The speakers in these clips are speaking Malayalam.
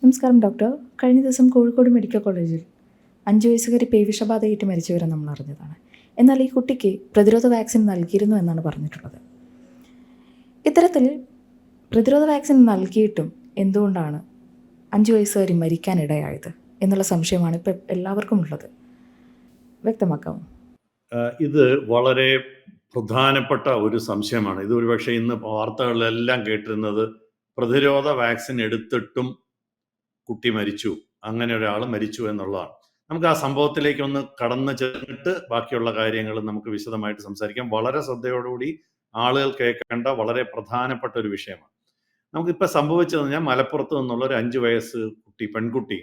നമസ്കാരം ഡോക്ടർ. കഴിഞ്ഞ ദിവസം കോഴിക്കോട് മെഡിക്കൽ കോളേജിൽ 5 വയസ്സുകാരി പേവിഷബാധയേറ്റ് മരിച്ച വിവരം നമ്മൾ അറിഞ്ഞതാണ്. എന്നാൽ ഈ കുട്ടിക്ക് പ്രതിരോധ വാക്സിൻ നൽകിയിരുന്നു എന്നാണ് പറഞ്ഞിട്ടുള്ളത്. ഇത്തരത്തിൽ പ്രതിരോധ വാക്സിൻ നൽകിയിട്ടും എന്തുകൊണ്ടാണ് 5 വയസ്സുകാരി മരിക്കാനിടയായത് എന്നുള്ള സംശയമാണ് ഇപ്പോൾ എല്ലാവർക്കും ഉള്ളത്. വ്യക്തമാക്കാമോ? ഇത് വളരെ പ്രധാനപ്പെട്ട ഒരു സംശയമാണ്. ഇത് ഒരുപക്ഷെ ഇന്ന് വാർത്തകളിലെല്ലാം കേട്ടിരുന്നത് പ്രതിരോധ വാക്സിൻ എടുത്തിട്ടും കുട്ടി മരിച്ചു, അങ്ങനെ ഒരാൾ മരിച്ചു എന്നുള്ളതാണ്. നമുക്ക് ആ സംഭവത്തിലേക്ക് ഒന്ന് കടന്നു ചെന്നിട്ട് ബാക്കിയുള്ള കാര്യങ്ങൾ നമുക്ക് വിശദമായിട്ട് സംസാരിക്കാം. വളരെ ശ്രദ്ധയോടുകൂടി ആളുകൾ കേൾക്കേണ്ട വളരെ പ്രധാനപ്പെട്ട ഒരു വിഷയമാണ്. നമുക്കിപ്പോൾ സംഭവിച്ചത് ഞാൻ മലപ്പുറത്ത് നിന്നുള്ള ഒരു 5 വയസ്സ് പെൺകുട്ടി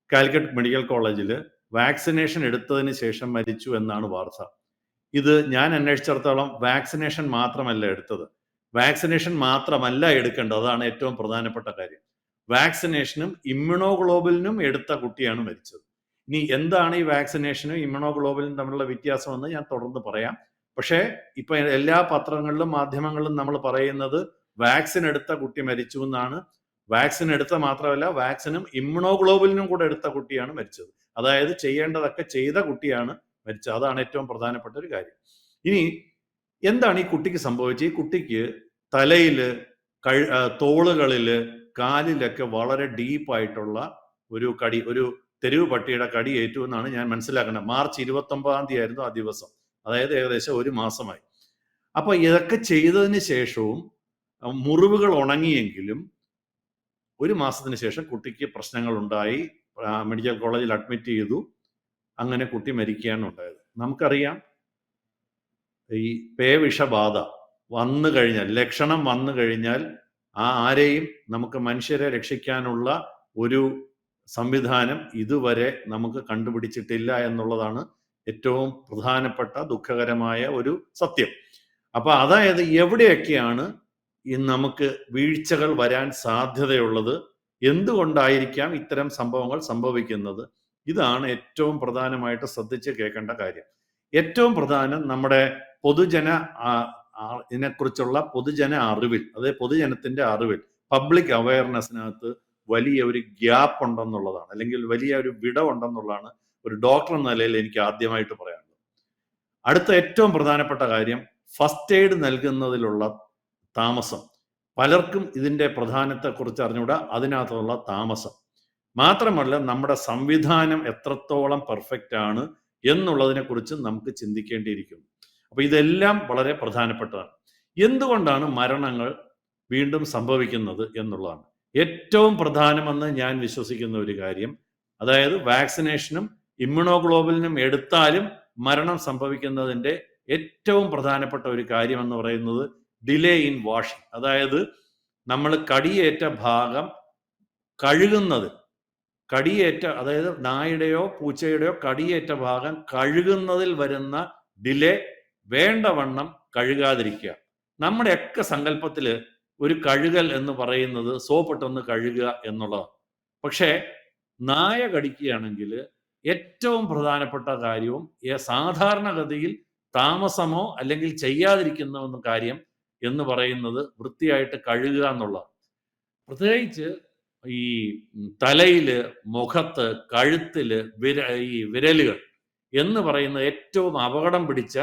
കാലിക്കറ്റ് മെഡിക്കൽ കോളേജിൽ വാക്സിനേഷൻ എടുത്തതിന് ശേഷം മരിച്ചു എന്നാണ് വാർത്ത. ഇത് ഞാൻ അന്വേഷിച്ചിടത്തോളം വാക്സിനേഷൻ മാത്രമല്ല എടുത്തത്, വാക്സിനേഷൻ മാത്രമല്ല എടുക്കേണ്ടത്, അതാണ് ഏറ്റവും പ്രധാനപ്പെട്ട കാര്യം. വാക്സിനേഷനും ഇമ്മ്യൂണോഗ്ലോബുലിനും എടുത്ത കുട്ടിയാണ് മരിച്ചത്. ഇനി എന്താണ് ഈ വാക്സിനേഷനും ഇമ്മ്യൂണോഗ്ലോബുലിനും തമ്മിലുള്ള വ്യത്യാസമെന്ന് ഞാൻ തുടർന്ന് പറയാം. പക്ഷേ ഇപ്പൊ എല്ലാ പത്രങ്ങളിലും മാധ്യമങ്ങളിലും നമ്മൾ പറയുന്നത് വാക്സിൻ എടുത്ത കുട്ടി മരിച്ചു എന്നാണ്. വാക്സിൻ എടുത്ത മാത്രമല്ല, വാക്സിനും ഇമ്മ്യൂണോഗ്ലോബുലിനും കൂടെ എടുത്ത കുട്ടിയാണ് മരിച്ചത്. അതായത് ചെയ്യേണ്ടതൊക്കെ ചെയ്ത കുട്ടിയാണ് മരിച്ചത്. അതാണ് ഏറ്റവും പ്രധാനപ്പെട്ട ഒരു കാര്യം. ഇനി എന്താണ് ഈ കുട്ടിക്ക് സംഭവിച്ചത്? ഈ കുട്ടിക്ക് തലയില്, തോളുകളില്, കാലിലൊക്കെ വളരെ ഡീപ്പായിട്ടുള്ള ഒരു കടി, ഒരു തെരുവ് പട്ടിയുടെ കടി ഏറ്റു എന്നാണ് ഞാൻ മനസ്സിലാക്കുന്നത്. മാർച്ച് 29-ാം തീയതി ആയിരുന്നു ആ ദിവസം. അതായത് ഏകദേശം 1 മാസമായി. അപ്പൊ ഇതൊക്കെ ചെയ്തതിന് ശേഷവും മുറിവുകൾ ഉണങ്ങിയെങ്കിലും 1 മാസത്തിന് ശേഷം കുട്ടിക്ക് പ്രശ്നങ്ങൾ ഉണ്ടായി. മെഡിക്കൽ കോളേജിൽ അഡ്മിറ്റ് ചെയ്തു. അങ്ങനെ കുട്ടി മരിക്കുകയാണ് ഉണ്ടായത്. നമുക്കറിയാം, ഈ പേവിഷബാധ വന്നു കഴിഞ്ഞാൽ, ലക്ഷണം വന്നു കഴിഞ്ഞാൽ ആരെയും നമുക്ക് മനുഷ്യരെ രക്ഷിക്കാനുള്ള ഒരു സംവിധാനം ഇതുവരെ നമുക്ക് കണ്ടുപിടിച്ചിട്ടില്ല എന്നുള്ളതാണ് ഏറ്റവും പ്രധാനപ്പെട്ട ദുഃഖകരമായ ഒരു സത്യം. അപ്പൊ അതായത് എവിടെയൊക്കെയാണ് നമുക്ക് വീഴ്ചകൾ വരാൻ സാധ്യതയുള്ളത്, എന്തുകൊണ്ടായിരിക്കാം ഇത്തരം സംഭവങ്ങൾ സംഭവിക്കുന്നത്, ഇതാണ് ഏറ്റവും പ്രധാനമായിട്ട് ശ്രദ്ധിച്ച് കേൾക്കേണ്ട കാര്യം. ഏറ്റവും പ്രധാനം നമ്മുടെ ഇതിനെക്കുറിച്ചുള്ള പൊതുജന അറിവിൽ, അതായത് പൊതുജനത്തിന്റെ അറിവിൽ, പബ്ലിക് അവയർനെസ്സിനകത്ത് വലിയ ഒരു ഗ്യാപ്പ് ഉണ്ടെന്നുള്ളതാണ്, അല്ലെങ്കിൽ വലിയ ഒരു വിടവുണ്ടെന്നുള്ളതാണ് ഒരു ഡോക്ടർ എന്ന നിലയിൽ എനിക്ക് ആദ്യമായിട്ട് പറയാനുള്ളത്. അടുത്ത ഏറ്റവും പ്രധാനപ്പെട്ട കാര്യം, ഫസ്റ്റ് എയ്ഡ് നൽകുന്നതിലുള്ള താമസം. പലർക്കും ഇതിന്റെ പ്രധാനത്തെക്കുറിച്ച് അറിഞ്ഞുകൂടാ, അതിനകത്തുള്ള താമസം. മാത്രമല്ല, നമ്മുടെ സംവിധാനം എത്രത്തോളം പെർഫെക്റ്റ് ആണ് എന്നുള്ളതിനെ കുറിച്ച് നമുക്ക് ചിന്തിക്കേണ്ടിയിരിക്കുന്നു. അപ്പൊ ഇതെല്ലാം വളരെ പ്രധാനപ്പെട്ടതാണ്. എന്തുകൊണ്ടാണ് മരണങ്ങൾ വീണ്ടും സംഭവിക്കുന്നത് എന്നുള്ളതാണ് ഏറ്റവും പ്രധാനമെന്ന് ഞാൻ വിശ്വസിക്കുന്ന ഒരു കാര്യം. അതായത് വാക്സിനേഷനും ഇമ്മ്യൂണോഗ്ലോബുലിനും എടുത്താലും മരണം സംഭവിക്കുന്നതിന്റെ ഏറ്റവും പ്രധാനപ്പെട്ട ഒരു കാര്യം എന്ന് പറയുന്നത് ഡിലേ ഇൻ വാഷിംഗ്. അതായത് നമ്മൾ കടിയേറ്റ ഭാഗം കഴുകുന്നത്, അതായത് നായുടെയോ പൂച്ചയുടെയോ കടിയേറ്റ ഭാഗം കഴുകുന്നതിൽ വരുന്ന ഡിലേ, വേണ്ടവണ്ണം കഴുകാതിരിക്കുക. നമ്മുടെയൊക്കെ സങ്കല്പത്തില് ഒരു കഴുകൽ എന്ന് പറയുന്നത് സോപ്പിട്ടൊന്ന് കഴുകുക എന്നുള്ളതാണ്. പക്ഷേ നായ കടിക്കുകയാണെങ്കിൽ ഏറ്റവും പ്രധാനപ്പെട്ട കാര്യവും സാധാരണഗതിയിൽ താമസമോ അല്ലെങ്കിൽ ചെയ്യാതിരിക്കുന്ന കാര്യം എന്ന് പറയുന്നത് വൃത്തിയായിട്ട് കഴുകുക എന്നുള്ളതാണ്. പ്രത്യേകിച്ച് ഈ തലയില്, മുഖത്ത്, കഴുത്തില്, ഈ വിരലുകൾ എന്ന് പറയുന്ന ഏറ്റവും അപകടം പിടിച്ച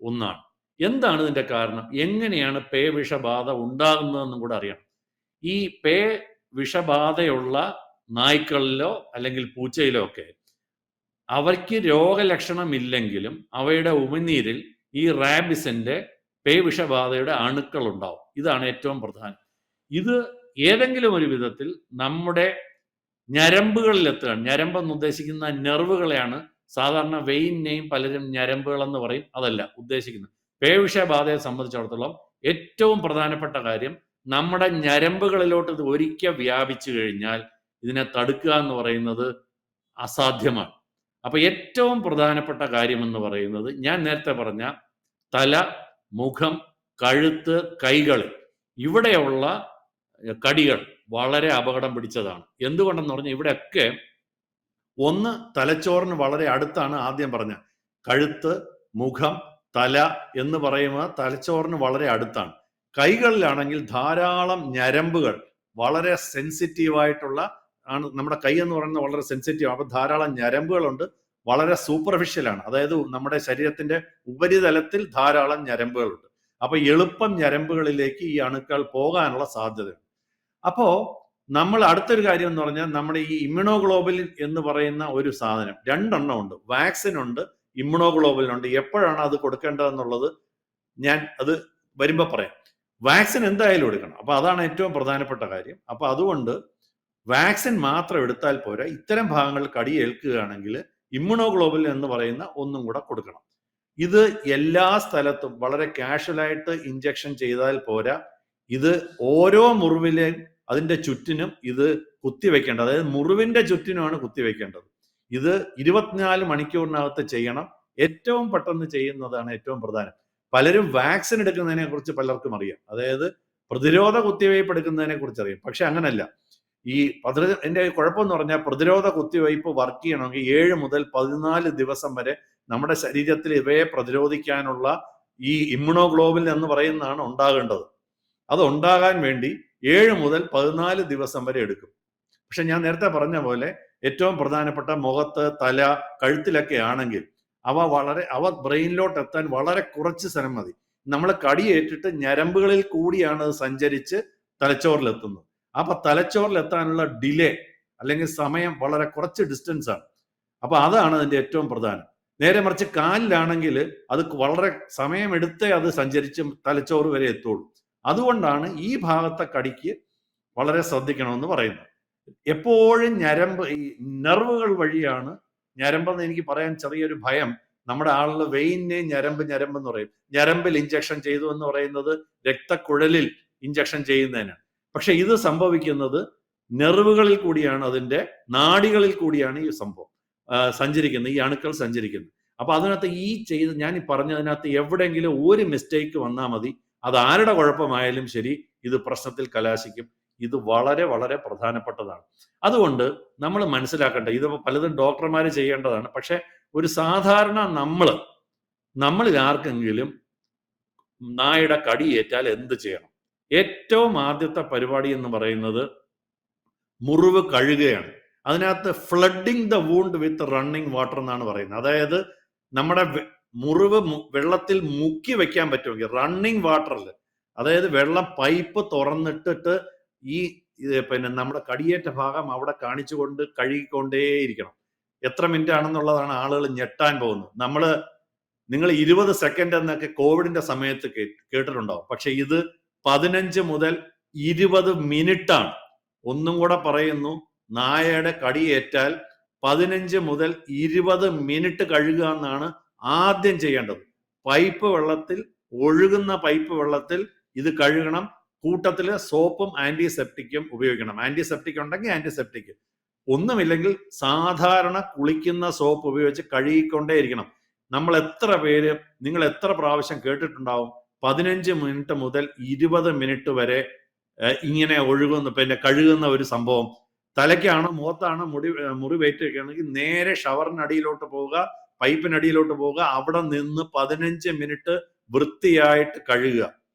ഒന്നാണ്. എന്താണ് ഇതിന്റെ കാരണം? എങ്ങനെയാണ് പേവിഷബാധ ഉണ്ടാകുന്നതെന്നും കൂടെ അറിയണം. ഈ വിഷബാധയുള്ള നായ്ക്കളിലോ അല്ലെങ്കിൽ പൂച്ചയിലോ ഒക്കെ അവയ്ക്ക് രോഗലക്ഷണം ഇല്ലെങ്കിലും അവയുടെ ഉമിനീരിൽ ഈ റാബിസിന്റെ പേവിഷബാധയുടെ അണുക്കൾ ഉണ്ടാവും. ഇതാണ് ഏറ്റവും പ്രധാനം. ഇത് ഏതെങ്കിലും ഒരു വിധത്തിൽ നമ്മുടെ ഞരമ്പുകളിൽ എത്തുകയാണ്. ഞരമ്പെന്ന് ഉദ്ദേശിക്കുന്ന നെർവുകളെയാണ്. സാധാരണ വെയിനെയും പലരും ഞരമ്പുകൾ എന്ന് പറയും, അതല്ല ഉദ്ദേശിക്കുന്നത്. പേവിഷബാധയെ സംബന്ധിച്ചിടത്തോളം ഏറ്റവും പ്രധാനപ്പെട്ട കാര്യം, നമ്മുടെ ഞരമ്പുകളിലോട്ട് ഇത് ഒരിക്കൽ വ്യാപിച്ചു കഴിഞ്ഞാൽ ഇതിനെ തടുക്കുക എന്ന് പറയുന്നത് അസാധ്യമാണ്. അപ്പൊ ഏറ്റവും പ്രധാനപ്പെട്ട കാര്യം എന്ന് പറയുന്നത് ഞാൻ നേരത്തെ പറഞ്ഞ തല, മുഖം, കഴുത്ത്, കൈകൾ, ഇവിടെയുള്ള കടികൾ വളരെ അപകടം പിടിച്ചതാണ്. എന്തുകൊണ്ടെന്ന് പറഞ്ഞാൽ ഇവിടെയൊക്കെ ഒന്ന് തലച്ചോറിന് വളരെ അടുത്താണ്. ആദ്യം പറഞ്ഞ കഴുത്ത്, മുഖം, തല എന്ന് പറയുമ്പോൾ തലച്ചോറിന് വളരെ അടുത്താണ്. കൈകളിലാണെങ്കിൽ ധാരാളം ഞരമ്പുകൾ, വളരെ സെൻസിറ്റീവായിട്ടുള്ള ആണ്. നമ്മുടെ കൈ എന്ന് പറയുന്നത് വളരെ സെൻസിറ്റീവ്, അപ്പൊ ധാരാളം ഞരമ്പുകളുണ്ട്, വളരെ സൂപ്പർഫിഷ്യലാണ്. അതായത് നമ്മുടെ ശരീരത്തിന്റെ ഉപരിതലത്തിൽ ധാരാളം ഞരമ്പുകളുണ്ട്. അപ്പൊ എളുപ്പം ഞരമ്പുകളിലേക്ക് ഈ അണുക്കൾ പോകാനുള്ള സാധ്യതയുണ്ട്. അപ്പോ നമ്മൾ അടുത്തൊരു കാര്യം എന്ന് പറഞ്ഞാൽ നമ്മുടെ ഈ ഇമ്മ്യൂണോഗ്ലോബുലിൻ എന്ന് പറയുന്ന ഒരു സാധനം 2 എണ്ണം ഉണ്ട്. വാക്സിൻ ഉണ്ട്, ഇമ്മ്യൂണോഗ്ലോബുലിൻ ഉണ്ട്. എപ്പോഴാണ് അത് കൊടുക്കേണ്ടതെന്നുള്ളത് ഞാൻ അത് വരുമ്പോൾ പറയാം. വാക്സിൻ എന്തായാലും എടുക്കണം. അപ്പൊ അതാണ് ഏറ്റവും പ്രധാനപ്പെട്ട കാര്യം. അപ്പൊ അതുകൊണ്ട് വാക്സിൻ മാത്രം എടുത്താൽ പോരാ, ഇത്തരം ഭാഗങ്ങൾ കടിയേൽക്കുകയാണെങ്കിൽ ഇമ്മ്യൂണോഗ്ലോബുലിൻ എന്ന് പറയുന്ന ഒന്നും കൂടെ കൊടുക്കണം. ഇത് എല്ലാ സ്ഥലത്തും വളരെ കാഷ്വലായിട്ട് ഇഞ്ചക്ഷൻ ചെയ്താൽ പോരാ, ഇത് ഓരോ മുറിവിലെയും അതിന്റെ ചുറ്റിനും ഇത് കുത്തിവെക്കേണ്ടത്, അതായത് മുറിവിന്റെ ചുറ്റിനുമാണ് കുത്തിവെക്കേണ്ടത്. ഇത് 24 മണിക്കൂറിനകത്ത് ചെയ്യണം. ഏറ്റവും പെട്ടെന്ന് ചെയ്യുന്നതാണ് ഏറ്റവും പ്രധാനം. പലരും വാക്സിൻ എടുക്കുന്നതിനെ കുറിച്ച് പലർക്കും അറിയാം, അതായത് പ്രതിരോധ കുത്തിവയ്പ് എടുക്കുന്നതിനെ കുറിച്ച് അറിയാം. പക്ഷെ അങ്ങനല്ല. ഈ എന്റെ കുഴപ്പമെന്ന് പറഞ്ഞാൽ പ്രതിരോധ കുത്തിവയ്പ് വർക്ക് ചെയ്യണമെങ്കിൽ 7 മുതൽ 14 ദിവസം വരെ നമ്മുടെ ശരീരത്തിൽ ഇവയെ പ്രതിരോധിക്കാനുള്ള ഈ ഇമ്മ്യൂണോഗ്ലോബുലിൻ എന്ന് പറയുന്നതാണ് ഉണ്ടാകേണ്ടത്. അത് ഉണ്ടാകാൻ വേണ്ടി 7 മുതൽ 14 ദിവസം വരെ എടുക്കും. പക്ഷെ ഞാൻ നേരത്തെ പറഞ്ഞ പോലെ ഏറ്റവും പ്രധാനപ്പെട്ട മുഖത്ത്, തല, കഴുത്തിലൊക്കെ ആണെങ്കിൽ അവ ബ്രെയിനിലോട്ട് എത്താൻ വളരെ കുറച്ച് സ്ഥലം മതി. നമ്മൾ കടിയേറ്റിട്ട് ഞരമ്പുകളിൽ കൂടിയാണ് അത് സഞ്ചരിച്ച് തലച്ചോറിലെത്തുന്നത്. അപ്പൊ തലച്ചോറിലെത്താനുള്ള ഡിലേ അല്ലെങ്കിൽ സമയം വളരെ കുറച്ച് ഡിസ്റ്റൻസ് ആണ്. അപ്പൊ അതാണ് അതിന്റെ ഏറ്റവും പ്രധാനം. നേരെ മറിച്ച് കാലിലാണെങ്കിൽ അത് വളരെ സമയമെടുത്തേ അത് സഞ്ചരിച്ച് തലച്ചോറ് വരെ എത്തുള്ളൂ. അതുകൊണ്ടാണ് ഈ ഭാഗത്തെ കടിക്ക് വളരെ ശ്രദ്ധിക്കണമെന്ന് പറയുന്നത്. എപ്പോഴും ഈ നെർവുകൾ വഴിയാണ്. ഞരമ്പെന്ന് എനിക്ക് പറയാൻ ചെറിയൊരു ഭയം. നമ്മുടെ ആളുകൾ വെയിനെ ഞരമ്പ് എന്ന് പറയും. ഞരമ്പിൽ ഇഞ്ചക്ഷൻ ചെയ്തു എന്ന് പറയുന്നത് രക്തക്കുഴലിൽ ഇഞ്ചക്ഷൻ ചെയ്യുന്നതിനാണ്. പക്ഷെ ഇത് സംഭവിക്കുന്നത് നെർവുകളിൽ കൂടിയാണ്, അതിന്റെ നാഡികളിൽ കൂടിയാണ് ഈ സംഭവം സഞ്ചരിക്കുന്നത്, ഈ അണുക്കൾ സഞ്ചരിക്കുന്നത്. അപ്പൊ അതിനകത്ത് ഞാൻ ഈ പറഞ്ഞതിനകത്ത് എവിടെയെങ്കിലും ഒരു മിസ്റ്റേക്ക് വന്നാൽ മതി, അത് ആരുടെ കുഴപ്പമായാലും ശരി, ഇത് പ്രശ്നത്തിൽ കലാശിക്കും. ഇത് വളരെ വളരെ പ്രധാനപ്പെട്ടതാണ്. അതുകൊണ്ട് നമ്മൾ മനസ്സിലാക്കേണ്ട, ഇത് പലതും ഡോക്ടർമാർ ചെയ്യേണ്ടതാണ്. പക്ഷെ ഒരു സാധാരണ നമ്മളിൽ ആർക്കെങ്കിലും നായയുടെ കടിയേറ്റാൽ എന്ത് ചെയ്യണം? ഏറ്റവും ആദ്യത്തെ പരിപാടി എന്ന് പറയുന്നത് മുറിവ് കഴുകുകയാണ്. അതിനകത്ത് flooding the wound with running water എന്നാണ് പറയുന്നത്. അതായത് നമ്മുടെ മുറിവ് വെള്ളത്തിൽ മുക്കി വെക്കാൻ പറ്റുമെങ്കിൽ റണ്ണിങ് വാട്ടറിൽ, അതായത് വെള്ളം പൈപ്പ് തുറന്നിട്ടിട്ട് ഈ നമ്മുടെ കടിയേറ്റ ഭാഗം അവിടെ കാണിച്ചുകൊണ്ട് കഴുകിക്കൊണ്ടേയിരിക്കണം. എത്ര മിനിറ്റ് ആണെന്നുള്ളതാണ് ആളുകൾ ഞെട്ടാൻ പോകുന്നത്. നിങ്ങൾ 20 സെക്കൻഡ് എന്നൊക്കെ കോവിഡിന്റെ സമയത്ത് കേട്ടിട്ടുണ്ടാവും. പക്ഷെ ഇത് 15 മുതൽ 20 മിനിറ്റാണ്. ഒന്നും കൂടെ പറയുന്നു, നായയുടെ കടിയേറ്റാൽ 15 മുതൽ 20 മിനിറ്റ് കഴുകുക എന്നാണ് ആദ്യം ചെയ്യേണ്ടത്. ഒഴുകുന്ന പൈപ്പ് വെള്ളത്തിൽ ഇത് കഴുകണം. കൂട്ടത്തില് സോപ്പും ആന്റിസെപ്റ്റിക്കും ഉപയോഗിക്കണം. ആന്റിസെപ്റ്റിക് ഉണ്ടെങ്കിൽ ആന്റിസെപ്റ്റിക്, ഒന്നുമില്ലെങ്കിൽ സാധാരണ കുളിക്കുന്ന സോപ്പ് ഉപയോഗിച്ച് കഴുകിക്കൊണ്ടേയിരിക്കണം. നിങ്ങൾ എത്ര പ്രാവശ്യം കേട്ടിട്ടുണ്ടാവും 15 മിനിറ്റ് മുതൽ 20 മിനിറ്റ് വരെ ഇങ്ങനെ കഴുകുന്ന ഒരു സംഭവം? തലയ്ക്കാണോ മുഖത്താണോ മുറിവേറ്റിരിക്കുകയാണെങ്കിൽ നേരെ ഷവറിനടിയിലോട്ട് പോവുക, പൈപ്പിനടിയിലോട്ട് പോവുക, അവിടെ നിന്ന് 15 മിനിറ്റ് വൃത്തിയായിട്ട് കഴുകുക.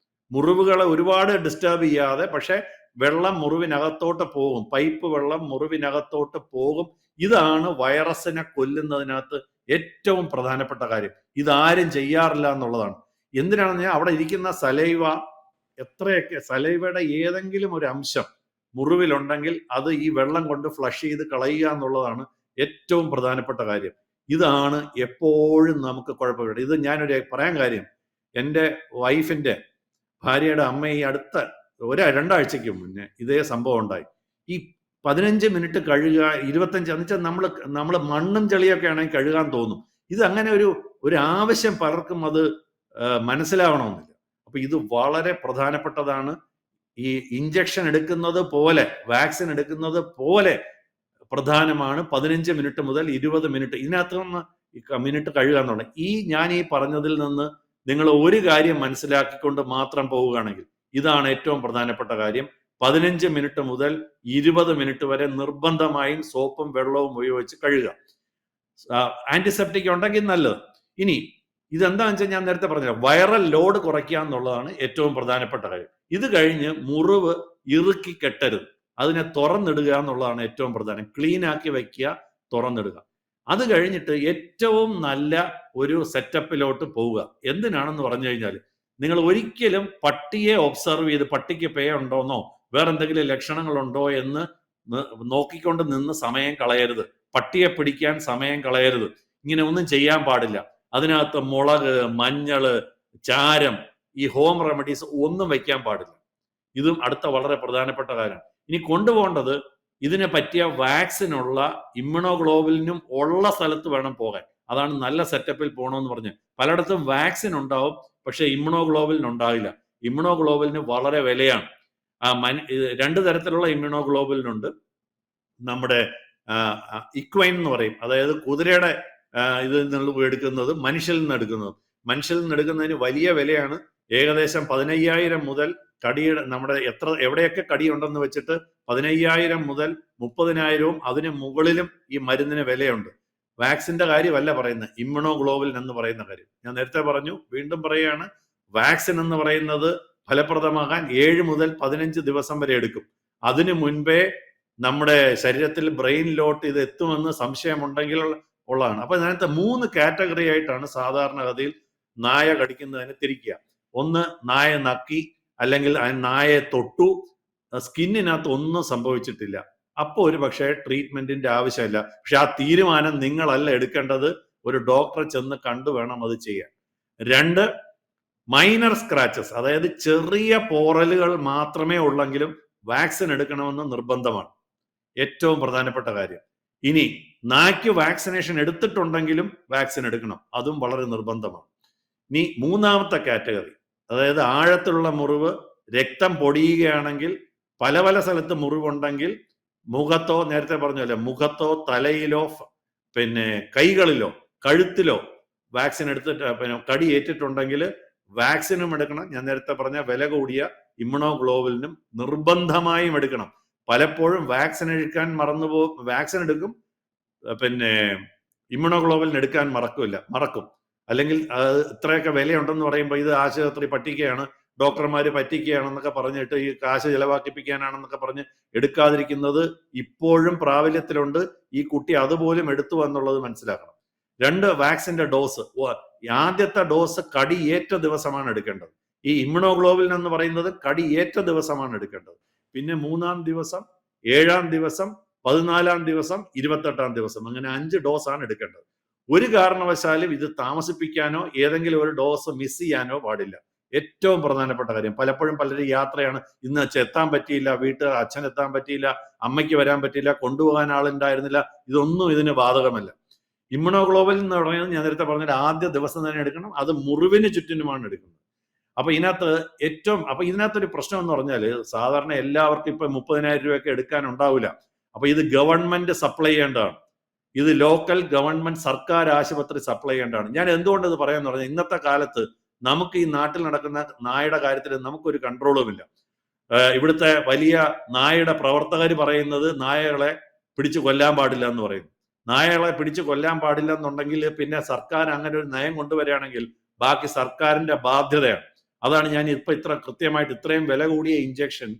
മുറിവുകളെ ഒരുപാട് ഡിസ്റ്റർബ് ചെയ്യാതെ. പക്ഷെ വെള്ളം മുറിവിനകത്തോട്ട് പോകും, പൈപ്പ് വെള്ളം മുറിവിനകത്തോട്ട് പോകും. ഇതാണ് വൈറസിനെ കൊല്ലുന്നതിനകത്ത് ഏറ്റവും പ്രധാനപ്പെട്ട കാര്യം. ഇതാരും ചെയ്യാറില്ല എന്നുള്ളതാണ്. എന്തിനാണെന്ന് ഞാൻ അവിടെ ഇരിക്കുന്ന സലൈവയുടെ ഏതെങ്കിലും ഒരു അംശം മുറിവിലുണ്ടെങ്കിൽ അത് ഈ വെള്ളം കൊണ്ട് ഫ്ലഷ് ചെയ്ത് കളയുക എന്നുള്ളതാണ് ഏറ്റവും പ്രധാനപ്പെട്ട കാര്യം. ഇതാണ് എപ്പോഴും നമുക്ക് കുഴപ്പമില്ല. ഇത് ഞാനൊരു പറയാൻ കാര്യം, എൻ്റെ വൈഫിന്റെ ഭാര്യയുടെ അമ്മ ഈ അടുത്ത 2 ആഴ്ചയ്ക്ക് മുന്നേ ഇതേ സംഭവം ഉണ്ടായി. ഈ 15 മിനിറ്റ് കഴുകുക, 25 എന്ന് വെച്ചാൽ നമ്മൾ മണ്ണും ചെളിയൊക്കെ ആണെങ്കിൽ കഴുകാൻ തോന്നും. ഇത് അങ്ങനെ ഒരു ആവശ്യം പലർക്കും അത് മനസ്സിലാവണമെന്നില്ല. അപ്പൊ ഇത് വളരെ പ്രധാനപ്പെട്ടതാണ്. ഈ ഇഞ്ചക്ഷൻ എടുക്കുന്നത് പോലെ, വാക്സിൻ എടുക്കുന്നത് പോലെ പ്രധാനമാണ് 15 മിനിറ്റ് മുതൽ 20 മിനിറ്റ്. ഇതിനകത്ത് നിന്ന് മിനിറ്റ് കഴുകുക എന്നുള്ളത്. ഞാൻ ഈ പറഞ്ഞതിൽ നിന്ന് നിങ്ങൾ ഒരു കാര്യം മനസ്സിലാക്കിക്കൊണ്ട് മാത്രം പോവുകയാണെങ്കിൽ ഇതാണ് ഏറ്റവും പ്രധാനപ്പെട്ട കാര്യം. 15 മിനിറ്റ് മുതൽ 20 മിനിറ്റ് വരെ നിർബന്ധമായും സോപ്പും വെള്ളവും ഉപയോഗിച്ച് കഴുകുക. ആന്റിസെപ്റ്റിക് ഉണ്ടെങ്കിൽ നല്ലത്. ഇനി ഇതെന്താണെന്ന് വെച്ചാൽ ഞാൻ നേരത്തെ പറഞ്ഞ വൈറൽ ലോഡ് കുറയ്ക്കുക എന്നുള്ളതാണ് ഏറ്റവും പ്രധാനപ്പെട്ട കാര്യം. ഇത് കഴിഞ്ഞ് മുറിവ് ഇറുക്കി കെട്ടരുത്. അതിനെ തുറന്നിടുക എന്നുള്ളതാണ് ഏറ്റവും പ്രധാനം. ക്ലീൻ ആക്കി വയ്ക്കുക, തുറന്നിടുക. അത് കഴിഞ്ഞിട്ട് ഏറ്റവും നല്ല ഒരു സെറ്റപ്പിലോട്ട് പോവുക. എന്തിനാണെന്ന് പറഞ്ഞു കഴിഞ്ഞാൽ, നിങ്ങൾ ഒരിക്കലും പട്ടിയെ ഒബ്സർവ് ചെയ്ത് പട്ടിക്ക് പേ ഉണ്ടോന്നോ വേറെ എന്തെങ്കിലും ലക്ഷണങ്ങളുണ്ടോ എന്ന് നോക്കിക്കൊണ്ട് നിന്ന് സമയം കളയരുത്. പട്ടിയെ പിടിക്കാൻ സമയം കളയരുത്. ഇങ്ങനെ ഒന്നും ചെയ്യാൻ പാടില്ല. അതിനകത്ത് മുളക്, മഞ്ഞള്, ചാരം, ഈ ഹോം റെമഡീസ് ഒന്നും വെക്കാൻ പാടില്ല. ഇതും അടുത്ത വളരെ പ്രധാനപ്പെട്ട കാര്യമാണ്. ഇനി കൊണ്ടുപോകേണ്ടത് ഇതിനെ പറ്റിയ വാക്സിനുള്ള ഇമ്മ്യൂണോഗ്ലോബുലിനും ഉള്ള സ്ഥലത്ത് വേണം പോകാൻ. അതാണ് നല്ല സെറ്റപ്പിൽ പോകണമെന്ന് പറഞ്ഞ്. പലയിടത്തും വാക്സിൻ ഉണ്ടാവും, പക്ഷെ ഇമ്മ്യൂണോഗ്ലോബുലിൻ ഉണ്ടാവില്ല. ഇമ്മ്യൂണോഗ്ലോബുലിന് വളരെ വിലയാണ്. രണ്ട് തരത്തിലുള്ള ഇമ്മ്യൂണോഗ്ലോബുലിനുണ്ട്. നമ്മുടെ ഇക്വൈൻ എന്ന് പറയും, അതായത് കുതിരയുടെ ഇതിൽ നിന്ന് എടുക്കുന്നത്, മനുഷ്യരിൽ നിന്ന് എടുക്കുന്നത്. മനുഷ്യരിൽ നിന്ന് എടുക്കുന്നതിന് വലിയ വിലയാണ്. ഏകദേശം 15,000 മുതൽ കടിയുടെ നമ്മുടെ എവിടെയൊക്കെ കടിയുണ്ടെന്ന് വെച്ചിട്ട് 15,000 മുതൽ 30,000 അതിന് മുകളിലും ഈ മരുന്നിന് വിലയുണ്ട്. വാക്സിന്റെ കാര്യമല്ല പറയുന്നത്, ഇമ്മ്യൂണോഗ്ലോബുലിൻ എന്ന് പറയുന്ന കാര്യം. ഞാൻ നേരത്തെ പറഞ്ഞു, വീണ്ടും പറയുകയാണ്, വാക്സിൻ എന്ന് പറയുന്നത് ഫലപ്രദമാകാൻ 7 മുതൽ 15 ദിവസം വരെ എടുക്കും. അതിനു മുൻപേ നമ്മുടെ ശരീരത്തിൽ ബ്രെയിനിലോട്ട് ഇത് എത്തുമെന്ന് സംശയമുണ്ടെങ്കിൽ ഉള്ളതാണ്. അപ്പൊ ഇതിനകത്ത് 3 കാറ്റഗറി ആയിട്ടാണ് സാധാരണഗതിയിൽ നായ കടിക്കുന്നതിനെ തിരിക്കുക. ഒന്ന്, നായ നക്കി, അല്ലെങ്കിൽ നായയെ തൊട്ടു, സ്കിന്നിനകത്ത് ഒന്നും സംഭവിച്ചിട്ടില്ല, അപ്പോൾ ഒരു പക്ഷേ ട്രീറ്റ്മെന്റിന്റെ ആവശ്യമില്ല. പക്ഷെ ആ തീരുമാനം നിങ്ങളല്ല എടുക്കേണ്ടത്, ഒരു ഡോക്ടറെ ചെന്ന് കണ്ടു വേണം അത് ചെയ്യാൻ. 2, മൈനർ സ്ക്രാച്ചസ്, അതായത് ചെറിയ പോറലുകൾ മാത്രമേ ഉള്ളെങ്കിലും വാക്സിൻ എടുക്കണമെന്ന് നിർബന്ധമാണ്. ഏറ്റവും പ്രധാനപ്പെട്ട കാര്യം. ഇനി നായ്ക്ക് വാക്സിനേഷൻ എടുത്തിട്ടുണ്ടെങ്കിലും വാക്സിൻ എടുക്കണം, അതും വളരെ നിർബന്ധമാണ്. ഇനി 3ാമത്തെ കാറ്റഗറി, അതായത് ആഴത്തിലുള്ള മുറിവ്, രക്തം പൊടിയുകയാണെങ്കിൽ, പല പല സ്ഥലത്ത് മുറിവുണ്ടെങ്കിൽ, മുഖത്തോ, നേരത്തെ പറഞ്ഞല്ലോ, മുഖത്തോ തലയിലോ കൈകളിലോ കഴുത്തിലോ വാക്സിൻ എടുത്തിട്ട് കടി ഏറ്റിട്ടുണ്ടെങ്കിൽ വാക്സിനും എടുക്കണം. ഞാൻ നേരത്തെ പറഞ്ഞ വില കൂടിയ ഇമ്മ്യൂണോഗ്ലോബുലിനും നിർബന്ധമായും എടുക്കണം. പലപ്പോഴും വാക്സിൻ എടുക്കാൻ വാക്സിൻ എടുക്കും, ഇമ്മ്യൂണോഗ്ലോബുലിൻ എടുക്കാൻ മറക്കും. അല്ലെങ്കിൽ ഇത്രയൊക്കെ വിലയുണ്ടെന്ന് പറയുമ്പോൾ ഇത് ആശുപത്രി പറ്റിക്കുകയാണ്, ഡോക്ടർമാര് പറ്റിക്കുകയാണെന്നൊക്കെ പറഞ്ഞിട്ട് ഈ കാശ് ചെലവാക്കിപ്പിക്കാനാണെന്നൊക്കെ പറഞ്ഞ് എടുക്കാതിരിക്കുന്നത് ഇപ്പോഴും പ്രാബല്യത്തിലുണ്ട്. ഈ കുട്ടി അതുപോലും എടുത്തു എന്നുള്ളത് മനസ്സിലാക്കണം. 2, വാക്സിന്റെ ഡോസ്. ആദ്യത്തെ ഡോസ് കടിയേറ്റ ദിവസമാണ് എടുക്കേണ്ടത്. ഈ ഇമ്മ്യൂണോഗ്ലോബുലിൻ എന്ന് പറയുന്നത് കടിയേറ്റ ദിവസമാണ് എടുക്കേണ്ടത്. പിന്നെ 3ാം ദിവസം, 7ാം ദിവസം, 14ാം ദിവസം, 28ാം ദിവസം, അങ്ങനെ 5 ഡോസാണ് എടുക്കേണ്ടത്. ഒരു കാരണവശാലും ഇത് താമസിപ്പിക്കാനോ ഏതെങ്കിലും ഒരു ഡോസ് മിസ് ചെയ്യാനോ പാടില്ല. ഏറ്റവും പ്രധാനപ്പെട്ട കാര്യം. പലപ്പോഴും പലരും യാത്രയാണ്, ഇന്ന് എത്താൻ പറ്റിയില്ല, വീട്ടിൽ അച്ഛൻ എത്താൻ പറ്റിയില്ല, അമ്മയ്ക്ക് വരാൻ പറ്റിയില്ല, കൊണ്ടുപോകാൻ ആളുണ്ടായിരുന്നില്ല, ഇതൊന്നും ഇതിന് ബാധകമല്ല. ഇമ്മ്യൂണോഗ്ലോബുലിൻ എന്ന് പറയുന്നത് ഞാൻ നേരത്തെ പറഞ്ഞ ആദ്യ ദിവസം തന്നെ എടുക്കണം. അത് മുറിവിന് ചുറ്റിനുമാണ് എടുക്കുന്നത്. അപ്പൊ ഇതിനകത്തൊരു പ്രശ്നം എന്ന് പറഞ്ഞാല്, സാധാരണ എല്ലാവർക്കും ഇപ്പൊ 30,000 രൂപയൊക്കെ എടുക്കാൻ ഉണ്ടാവില്ല. അപ്പൊ ഇത് ഗവൺമെന്റ് സപ്ലൈ ചെയ്യേണ്ടതാണ്. ഇത് ലോക്കൽ ഗവൺമെന്റ് സർക്കാർ ആശുപത്രി സപ്ലൈ ചെയ്യേണ്ടതാണ്. ഞാൻ എന്തുകൊണ്ട് ഇത് പറയാന്ന് പറഞ്ഞാൽ, ഇന്നത്തെ കാലത്ത് നമുക്ക് ഈ നാട്ടിൽ നടക്കുന്ന നായയുടെ കാര്യത്തിൽ നമുക്കൊരു കൺട്രോളുമില്ല. ഇവിടുത്തെ വലിയ നായയുടെ പ്രവർത്തകർ പറയുന്നത് നായകളെ പിടിച്ചു കൊല്ലാൻ പാടില്ല എന്ന് പറയുന്നു. നായകളെ പിടിച്ചു കൊല്ലാൻ പാടില്ല എന്നുണ്ടെങ്കിൽ പിന്നെ സർക്കാർ അങ്ങനെ ഒരു നയം കൊണ്ടുവരികയാണെങ്കിൽ ബാക്കി സർക്കാരിന്റെ ബാധ്യതയാണ്. അതാണ് ഞാൻ ഇപ്പൊ ഇത്ര കൃത്യമായിട്ട് ഇത്രയും വില കൂടിയ ഇഞ്ചക്ഷൻ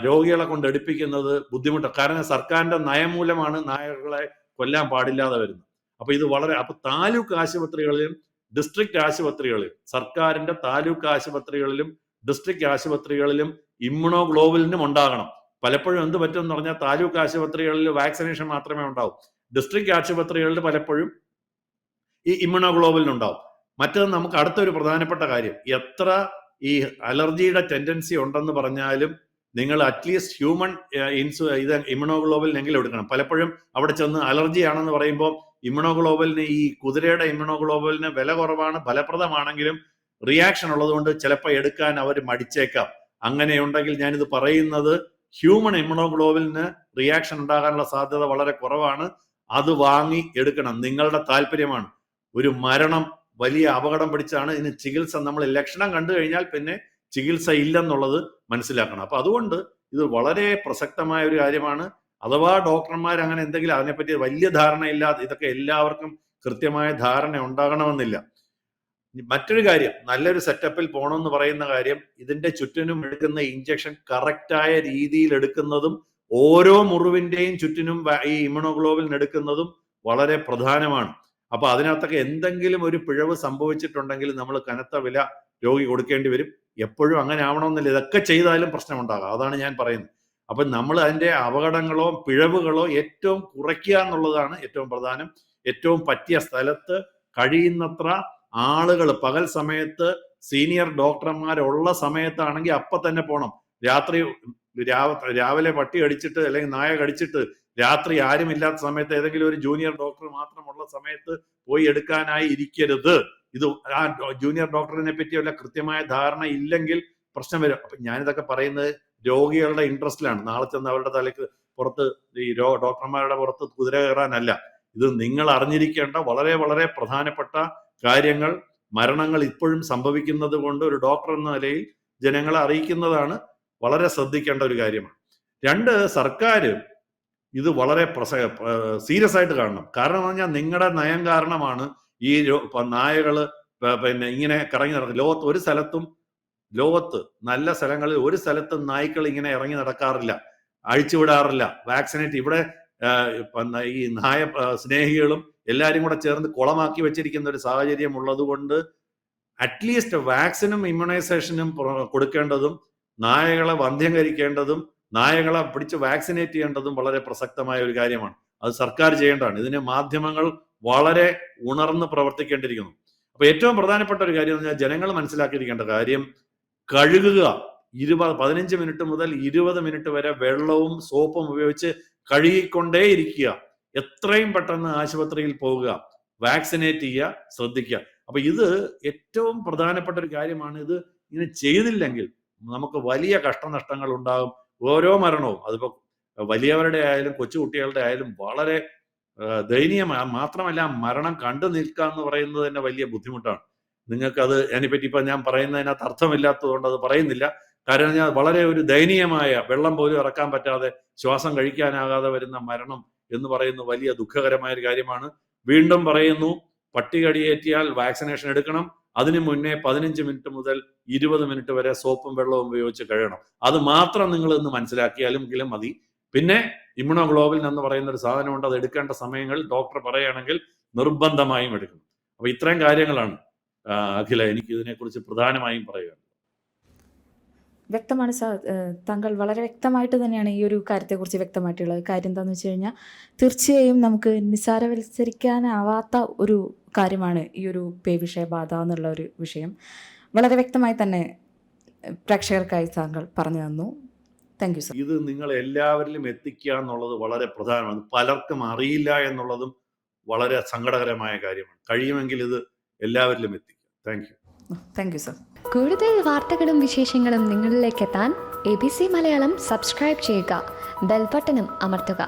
രോഗികളെ കൊണ്ട് എടുപ്പിക്കുന്നത് ബുദ്ധിമുട്ട്. കാരണം സർക്കാരിന്റെ നയം മൂലമാണ് നായകളെ കൊല്ലാൻ പാടില്ലാതെ വരുന്നത്. അപ്പൊ താലൂക്ക് ആശുപത്രികളിലും ഡിസ്ട്രിക്ട് ആശുപത്രികളിലും, സർക്കാരിന്റെ താലൂക്ക് ആശുപത്രികളിലും ഡിസ്ട്രിക്ട് ആശുപത്രികളിലും ഇമ്മ്യൂണോഗ്ലോബുലിനും ഉണ്ടാകണം. പലപ്പോഴും എന്ത് പറ്റുമെന്ന് പറഞ്ഞാൽ, താലൂക്ക് ആശുപത്രികളിൽ വാക്സിനേഷൻ മാത്രമേ ഉണ്ടാവൂ, ഡിസ്ട്രിക്ട് ആശുപത്രികളിൽ പലപ്പോഴും ഈ ഇമ്മ്യൂണോഗ്ലോബുലിൻ ഉണ്ടാവും. മറ്റത് നമുക്ക് അടുത്തൊരു പ്രധാനപ്പെട്ട കാര്യം, എത്ര ഈ അലർജിയുടെ ടെൻഡൻസി ഉണ്ടെന്ന് പറഞ്ഞാലും നിങ്ങൾ അറ്റ്ലീസ്റ്റ് ഹ്യൂമൻ ഇമ്മ്യൂണോഗ്ലോബുലിൻ എങ്കിലും എടുക്കണം. പലപ്പോഴും അവിടെ ചെന്ന് അലർജി ആണെന്ന് പറയുമ്പോൾ ഇമ്മ്യൂണോഗ്ലോബുലിന്, ഈ കുതിരയുടെ ഇമ്മ്യൂണോഗ്ലോബുലിന് വില കുറവാണ്, ഫലപ്രദമാണെങ്കിലും റിയാക്ഷൻ ഉള്ളതുകൊണ്ട് ചിലപ്പോൾ എടുക്കാൻ അവർ മടിച്ചേക്കാം. അങ്ങനെയുണ്ടെങ്കിൽ ഞാനിത് പറയുന്നത്, ഹ്യൂമൻ ഇമ്മ്യൂണോഗ്ലോബുലിന് റിയാക്ഷൻ ഉണ്ടാകാനുള്ള സാധ്യത വളരെ കുറവാണ്. അത് വാങ്ങി എടുക്കണം, നിങ്ങളുടെ താല്പര്യമാണ്. ഒരു മരണം, വലിയ അപകടം പിടിച്ചാണ്. ഇതിന് ചികിത്സ, നമ്മൾ ലക്ഷണം കണ്ടു കഴിഞ്ഞാൽ പിന്നെ ചികിത്സ ഇല്ലെന്നുള്ളത് മനസ്സിലാക്കണം. അപ്പൊ അതുകൊണ്ട് ഇത് വളരെ പ്രസക്തമായ ഒരു കാര്യമാണ്. അഥവാ ഡോക്ടർമാർ അങ്ങനെ എന്തെങ്കിലും അതിനെപ്പറ്റി വലിയ ധാരണയില്ലാതെ, ഇതൊക്കെ എല്ലാവർക്കും കൃത്യമായ ധാരണ ഉണ്ടാകണമെന്നില്ല. മറ്റൊരു കാര്യം, നല്ലൊരു സെറ്റപ്പിൽ പോകണമെന്ന് പറയുന്ന കാര്യം, ഇതിന്റെ ചുറ്റിനും എടുക്കുന്ന ഇഞ്ചക്ഷൻ കറക്റ്റായ രീതിയിൽ എടുക്കുന്നതും ഓരോ മുറിവിന്റെയും ചുറ്റിനും ഈ ഇമ്മ്യൂണോഗ്ലോബുലിൻ എടുക്കുന്നതും വളരെ പ്രധാനമാണ്. അപ്പൊ അതിനകത്തൊക്കെ എന്തെങ്കിലും ഒരു പിഴവ് സംഭവിച്ചിട്ടുണ്ടെങ്കിൽ നമ്മൾ കനത്ത വില രോഗി കൊടുക്കേണ്ടി വരും. എപ്പോഴും അങ്ങനെ ആവണമെന്നില്ല, ഇതൊക്കെ ചെയ്താലും പ്രശ്നമുണ്ടാകാം. അതാണ് ഞാൻ പറയുന്നത്. അപ്പൊ നമ്മൾ അതിന്റെ അപകടങ്ങളോ പിഴവുകളോ ഏറ്റവും കുറയ്ക്കുക എന്നുള്ളതാണ് ഏറ്റവും പ്രധാനം. ഏറ്റവും പറ്റിയ സ്ഥലത്ത് കഴിയുന്നത്ര ആളുകൾ പകൽ സമയത്ത് സീനിയർ ഡോക്ടർമാരുള്ള സമയത്താണെങ്കിൽ അപ്പൊ തന്നെ പോകണം. രാവിലെ പട്ടി കടിച്ചിട്ട് അല്ലെങ്കിൽ നായ കടിച്ചിട്ട് രാത്രി ആരും ഇല്ലാത്ത സമയത്ത് ഏതെങ്കിലും ഒരു ജൂനിയർ ഡോക്ടർ മാത്രമുള്ള സമയത്ത് പോയി എടുക്കാനായി ഇരിക്കരുത്. ഇത് ആ ജൂനിയർ ഡോക്ടറിനെ പറ്റി വല്ല കൃത്യമായ ധാരണ ഇല്ലെങ്കിൽ പ്രശ്നം വരും. അപ്പൊ ഞാനിതൊക്കെ പറയുന്നത് രോഗികളുടെ ഇൻട്രസ്റ്റിലാണ്. നാളെ ചെന്ന് അവരുടെ തലക്ക് പുറത്ത് ഈ ഡോക്ടർമാരുടെ പുറത്ത് കുതിര കയറാനല്ല. ഇത് നിങ്ങൾ അറിഞ്ഞിരിക്കേണ്ട വളരെ വളരെ പ്രധാനപ്പെട്ട കാര്യങ്ങൾ, മരണങ്ങൾ ഇപ്പോഴും സംഭവിക്കുന്നത് കൊണ്ട് ഒരു ഡോക്ടർ എന്ന നിലയിൽ ജനങ്ങളെ അറിയിക്കുന്നതാണ് വളരെ ശ്രദ്ധിക്കേണ്ട ഒരു കാര്യമാണ്. രണ്ട്, സർക്കാർ ഇത് വളരെ സീരിയസ് ആയിട്ട് കാണണം. കാരണം എന്ന് പറഞ്ഞാൽ നിങ്ങളുടെ നയം കാരണമാണ് ഈ നായകള് പിന്നെ ഇങ്ങനെ കറങ്ങി നടക്കുന്നത്. ലോകത്ത് നല്ല സ്ഥലങ്ങളിൽ ഒരു സ്ഥലത്തും നായ്ക്കൾ ഇങ്ങനെ ഇറങ്ങി നടക്കാറില്ല, അഴിച്ചുവിടാറില്ല, വാക്സിനേറ്റ്. ഇവിടെ ഈ നായ സ്നേഹികളും എല്ലാവരും കൂടെ ചേർന്ന് കുളമാക്കി വെച്ചിരിക്കുന്ന ഒരു സാഹചര്യം ഉള്ളത് കൊണ്ട് അറ്റ്ലീസ്റ്റ് വാക്സിനും ഇമ്മ്യൂണൈസേഷനും കൊടുക്കേണ്ടതും നായകളെ വന്ധ്യംകരിക്കേണ്ടതും നായകളെ പിടിച്ച് വാക്സിനേറ്റ് ചെയ്യേണ്ടതും വളരെ പ്രസക്തമായ ഒരു കാര്യമാണ്. അത് സർക്കാർ ചെയ്യേണ്ടതാണ്. ഇതിന് മാധ്യമങ്ങൾ വളരെ ഉണർന്ന് പ്രവർത്തിക്കേണ്ടിയിരിക്കുന്നു. അപ്പൊ ഏറ്റവും പ്രധാനപ്പെട്ട ഒരു കാര്യം എന്ന് പറഞ്ഞാൽ ജനങ്ങൾ മനസ്സിലാക്കിയിരിക്കേണ്ട കാര്യം, കഴുകുക. 15 മിനിറ്റ് മുതൽ 20 മിനിറ്റ് വരെ വെള്ളവും സോപ്പും ഉപയോഗിച്ച് കഴുകിക്കൊണ്ടേ ഇരിക്കുക. എത്രയും പെട്ടെന്ന് ആശുപത്രിയിൽ പോവുക, വാക്സിനേറ്റ് ചെയ്യുക, ശ്രദ്ധിക്കുക. അപ്പൊ ഇത് ഏറ്റവും പ്രധാനപ്പെട്ട ഒരു കാര്യമാണ്. ഇത് ഇങ്ങനെ ചെയ്തില്ലെങ്കിൽ നമുക്ക് വലിയ കഷ്ടനഷ്ടങ്ങൾ ഉണ്ടാകും. ഓരോ മരണവും, അതിപ്പോ വലിയവരുടെ ആയാലും കൊച്ചുകുട്ടികളുടെ ആയാലും വളരെ ദയനീയമാണ്. മാത്രമല്ല മരണം കണ്ടു നിൽക്കുക എന്ന് പറയുന്നത് തന്നെ വലിയ ബുദ്ധിമുട്ടാണ്. നിങ്ങൾക്കത് അതിനെപ്പറ്റി ഇപ്പൊ ഞാൻ പറയുന്നതിനകത്ത് അർത്ഥമില്ലാത്തതുകൊണ്ട് അത് പറയുന്നില്ല. കാരണം ഞാൻ വളരെ ഒരു ദയനീയമായ, വെള്ളം പോലും ഇറക്കാൻ പറ്റാതെ ശ്വാസം കഴിക്കാനാകാതെ വരുന്ന മരണം എന്ന് പറയുന്നത് വലിയ ദുഃഖകരമായ ഒരു കാര്യമാണ്. വീണ്ടും പറയുന്നു, പട്ടി കടിയേറ്റിയാൽ വാക്സിനേഷൻ എടുക്കണം. അതിനു മുന്നേ 15 മിനിറ്റ് മുതൽ 20 മിനിറ്റ് വരെ സോപ്പും വെള്ളവും ഉപയോഗിച്ച് കഴുകണം. അത് മാത്രം നിങ്ങൾ ഇന്ന് മനസ്സിലാക്കിയാലും മതി. പിന്നെ ഇമ്മ്യൂണോഗ്ലോബുലിൻ എന്ന് പറയുന്ന ഒരു സാധനമുണ്ട്. അത് എടുക്കേണ്ട സമയങ്ങളിൽ ഡോക്ടർ പറയുകയാണെങ്കിൽ നിർബന്ധമായും എടുക്കണം. അപ്പൊ ഇത്രയും കാര്യങ്ങളാണ് അഖില എനിക്ക് ഇതിനെക്കുറിച്ച് പ്രധാനമായും പറയുക. വ്യക്തമാണ് സാർ. താങ്കൾ വളരെ വ്യക്തമായിട്ട് തന്നെയാണ് ഈ ഒരു കാര്യത്തെക്കുറിച്ച് വ്യക്തമായിട്ടുള്ളത്. കാര്യം എന്താണെന്ന് വെച്ച് കഴിഞ്ഞാൽ തീർച്ചയായും നമുക്ക് നിസ്സാരവൽക്കരിക്കാനാവാത്ത ഒരു കാര്യമാണ് ഈ ഒരു പേവിഷബാധ എന്നുള്ള ഒരു വിഷയം. വളരെ വ്യക്തമായി തന്നെ പ്രേക്ഷകർക്കായി താങ്കൾ പറഞ്ഞു തന്നു. Thank you sir. ഇത് നിങ്ങൾ എല്ലാവരിലും എത്തിക്കുക എന്നുള്ളത് വളരെ പ്രധാനമാണ്. പലർക്കും അറിയില്ല എന്നുള്ളതും വളരെ സങ്കടകരമായ കാര്യമാണ്. കഴിയുമെങ്കിൽ ഇത് എല്ലാവരിലും എത്തിക്കുക. Thank you sir. കൂടുതൽ വാർത്തകളും വിശേഷങ്ങളും നിങ്ങളിലേക്ക് എത്താൻ ABC മലയാളം സബ്സ്ക്രൈബ് ചെയ്യുക, ബെൽ ബട്ടണും അമർത്തുക.